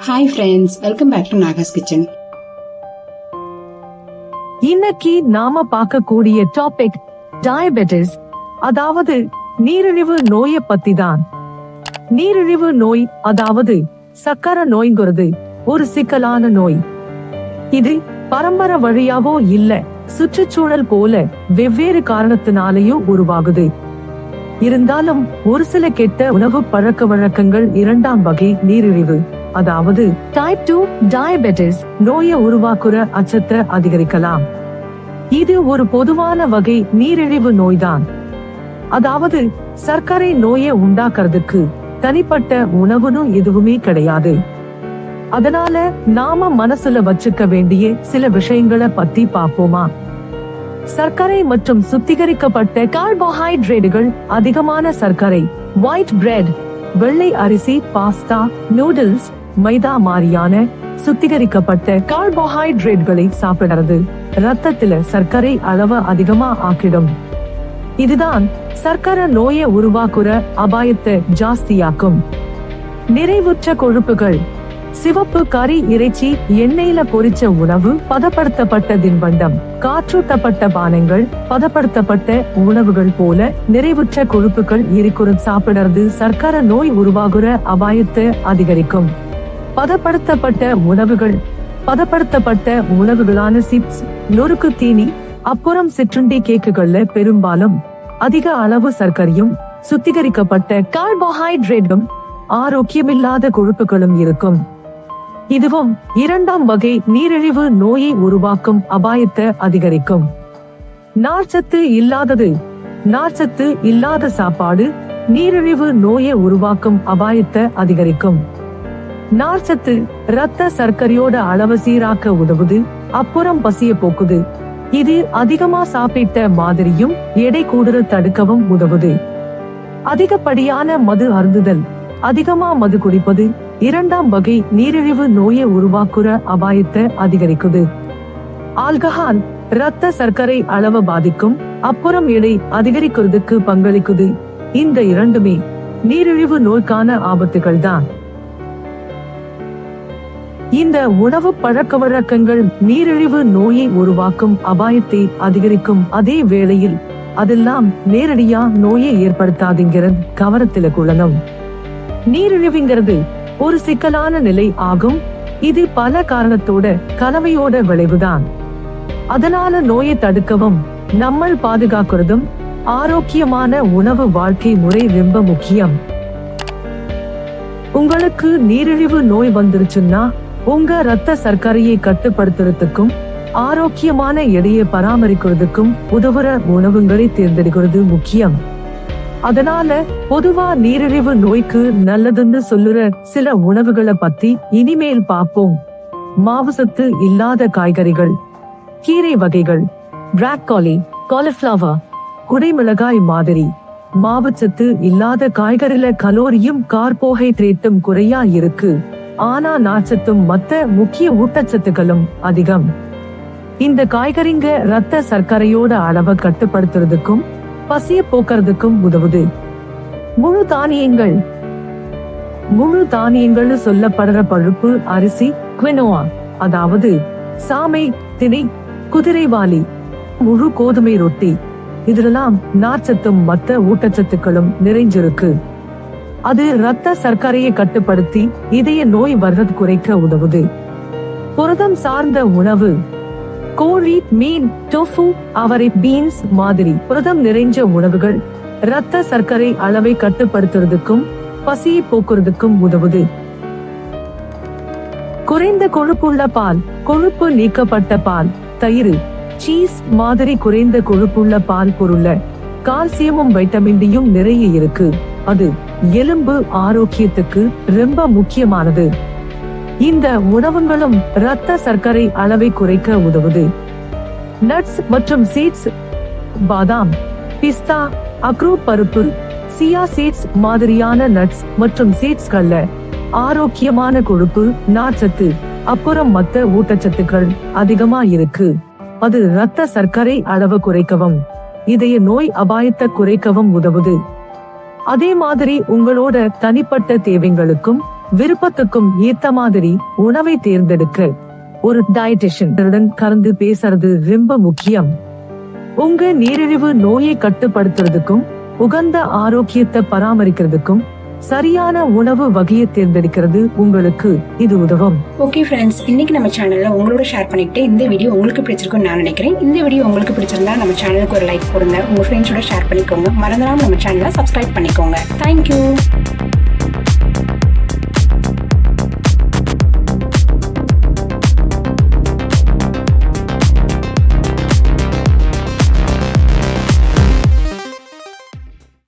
Hi friends, welcome back to Naga's kitchen. இன்னைக்கு நாம பார்க்கக்கூடிய டாபிக் டயபெட்டிஸ், அதாவது நீரிழிவு நோயை பத்தி தான். நீரிழிவு நோய் அதாவது சக்கரை நோய்ங்கிறது ஒரு சிக்கலான நோய். இது பரம்பரை வழியாவோ இல்ல சுற்றுச்சூழல் போல வெவ்வேறு காரணத்தினாலேயோ உருவாகுது. இருந்தாலும் ஒரு சில கெட்ட உணவு பழக்க வழக்கங்கள் இரண்டாம் வகை நீரிழிவு அதாவது டைப் 2 டயபெட்டிஸ் நோயை உருவாக்குற அச்சத்தை அதிகரிக்கலாம். இது ஒரு பொதுவான வகை நீரிழிவு நோய்தான். அதாவது சர்க்கரை நோயை உண்டாக்குறதுக்கு தனிப்பட்ட உணவுன்னு எதுவுமே கிடையாது. அதனால நாம மனசுல வச்சுக்க வேண்டிய சில விஷயங்களை பத்தி பாப்போமா? சர்க்கரை மற்றும் சுத்திகரிக்கப்பட்ட கார்போஹைட்ரேட்டுகள், அதிகமான சர்க்கரை, ஒயிட் பிரெட், வெள்ளை அரிசி, பாஸ்தா, நூடுல்ஸ், மைதா மாதிரியான சுத்திகரிக்கப்பட்ட கார்போஹைட்ரேட்களை சாப்பிடுறது ரத்தத்துல சர்க்கரை அளவை அதிகமா ஆக்கிடும். இதுதான் சர்க்கரை நோயை உருவாக்குற அபாயத்தை ஜாஸ்தியாக்கும். நிறைவுற்ற கொழுப்புகள், சிவப்பு கறி, இறைச்சி, எண்ணெயில பொரிச்ச உணவு, பதப்படுத்தப்பட்ட தின்பண்டம், காற்றூட்டப்பட்ட பானங்கள், பதப்படுத்தப்பட்ட உணவுகள் போல நிறைவுற்ற கொழுப்புகள் இருக்கிறது சாப்பிடுறது சர்க்கரை நோய் உருவாகுற அபாயத்தை அதிகரிக்கும். பதப்படுத்தப்பட்ட உணவுகளான சிப்ஸ், நொறுக்கு தீனி, அப்புறம் சிற்றுண்டி, கேக்குகள்ல பெரும்பாலும் அதிக அளவு சர்க்கரையும் சுத்திகரிக்கப்பட்ட கார்போஹைட்ரேட்டும் ஆரோக்கியமில்லாத கொழுப்புகளும் இருக்கும். இதுவும் இரண்டாம் வகை நீரிழிவு நோயை உருவாக்கும் அபாயத்தை அதிகரிக்கும். நார்ச்சத்து இல்லாத சாப்பாடு நீரிழிவு நோயை உருவாக்கும் அபாயத்தை அதிகரிக்கும். நார்ச்சத்து இரத்த சர்க்கரையோட அளவு சீராக்க உதவுது, அப்புறம் பசிய போக்குது. இது அதிகமா சாப்பிட்ட மாதிரியும் எடை கூடுதல் தடுக்கவும் உதவுது. அதிகப்படியான மது அருந்துதல், அதிகமா மது குடிப்பது இரண்டாம் வகை நீரிழிவு நோயை உருவாக்குற அபாயத்தை அதிகரிக்குது. ஆல்கஹால் இரத்த சர்க்கரை அளவு பாதிக்கும், அப்புறம் எடை அதிகரிக்கிறதுக்கு பங்களிக்குது. இந்த இரண்டுமே நீரிழிவு நோய்க்கான ஆபத்துகள் தான். இந்த உணவு பழக்க வழக்கங்கள் நீரிழிவு நோயை உருவாக்கும் அபாயத்தை அதிகரிக்கும். அதே வேளையில் அதெல்லாம் நேரடியா நோயை ஏற்படுத்தாதுங்கிறது கவனத்துல கொள்ளணும். நீரிழிவுங்கிறது ஒரு சிக்கலான நிலை ஆகும். இது பல காரணத்தோட கலவையோட விளைவுதான். அதனால நோயை தடுக்கவும் நம்மள் பாதுகாக்கிறதும் ஆரோக்கியமான உணவு வாழ்க்கை முறை ரொம்ப முக்கியம். உங்களுக்கு நீரிழிவு நோய் வந்துருச்சுன்னா உங்க ரத்த சர்க்கரையை கட்டுப்படுத்துறதுக்கும் ஆரோக்கியமான எடையை பராமரிக்கிறதுக்கும் உதவுற உணவுகளை தேர்ந்தெடுக்கிறது முக்கியம். அதனால பொதுவா நீரிழிவு நோய்க்கு நல்லதுன்னு சொல்லுற சில உணவுகளை பத்தி இனிமேல் பார்ப்போம். மாவுசத்து இல்லாத காய்கறிகள், கீரை வகைகள், பிராக்கோலி, காலிஃபிளவர், குடைமிளகாய் மாதிரி மாவுச்சத்து இல்லாத காய்கறில கலோரியும் கார்போஹைட்ரேட்டும் குறையா இருக்கு. ஆனா நார்ச்சத்தும் மத்த முக்கிய ஊட்டச்சத்துக்களும் அதிகம். இந்த காய்கறிங்க ரத்த சர்க்கரையோட அளவை கட்டுப்படுத்துறதுக்கும் பசிய போக்குறதுக்கும் உதவுது. முழு தானியங்கள் சொல்லப்படுற பழுப்பு அரிசி, குவினோவா அதாவது சாமை, திணை, குதிரைவாலி, முழு கோதுமை ரொட்டி, இதெல்லாம் நார்ச்சத்தும் மத்த ஊட்டச்சத்துக்களும் நிறைஞ்சிருக்கு. அது ரத்த சர்க்கரையை கட்டுப்படுத்தி இதய நோய் வர்றது குறைக்க உதவுது. புரதம் சார்ந்த உணவு, கோழி, மீன், டோஃபு, அவரை, பீன்ஸ் மாதிரி புரதம் நிறைஞ்ச உணவுகள் ரத்த சர்க்கரை அளவை கட்டுப்படுத்துறதுக்கும் பசியை போக்குறதுக்கும் உதவுது. குறைந்த கொழுப்புள்ள பால், கொழுப்பு நீக்கப்பட்ட பால், தயிர், சீஸ் மாதிரி குறைந்த கொழுப்புள்ள பால் பொருள்ல கால்சியமும் வைட்டமின் டியும் நிறைய இருக்கு. அது எலும்பு ஆரோக்கியத்துக்கு ரொம்ப முக்கியமானது. இந்த உணவுகளும் ரத்த சர்க்கரை அளவை குறைக்க உதவுது. நட்ஸ் மற்றும் சீட்ஸ், பாதாம், பிஸ்தா, அக்ரூட் பருப்பு, சியா சீட்ஸ் மாதிரியான நட்ஸ் மற்றும் சீட்ஸ்கள்ல ஆரோக்கியமான கொழுப்பு, நார்ச்சத்து, அப்புறம் மத்த ஊட்டச்சத்துக்கள் அதிகமா இருக்கு. அது ரத்த சர்க்கரை அளவு குறைக்கவும் இதய நோய் அபாயத்தை குறைக்கவும் உதவுது. அதே மாதிரி உங்களோட தனிப்பட்ட தேவைகளுக்கும் விருப்பத்துக்கும் ஏத்த மாதிரி உணவை தேர்ந்தெடுக்க ஒரு டயட்டிஷியனுடன் கலந்து பேசுறது ரொம்ப முக்கியம். உங்க நீரிழிவு நோயை கட்டுப்படுத்துறதுக்கும் உகந்த ஆரோக்கியத்தை பராமரிக்கிறதுக்கும் சரியான உணவு வகையை தேர்ந்தெடுக்கிறது உங்களுக்கு இது உதவும். ஓகே ஃப்ரெண்ட்ஸ், இன்னைக்கு நம்ம சேனல்ல உங்களோட ஷேர் பண்ணிட்டு இந்த வீடியோ உங்களுக்கு பிடிச்சிருக்கும்னு நான் நினைக்கிறேன். இந்த வீடியோ உங்களுக்கு பிடிச்சிருந்தா நம்ம சேனலுக்கு ஒரு லைக் கொடுங்க, உங்க ஃப்ரெண்ட்ஸோட ஷேர் பண்ணிக்கோங்க, மறந்துடாம நம்ம சேனலை சப்ஸ்கிரைப் பண்ணிக்கோங்க. தேங்க்யூ.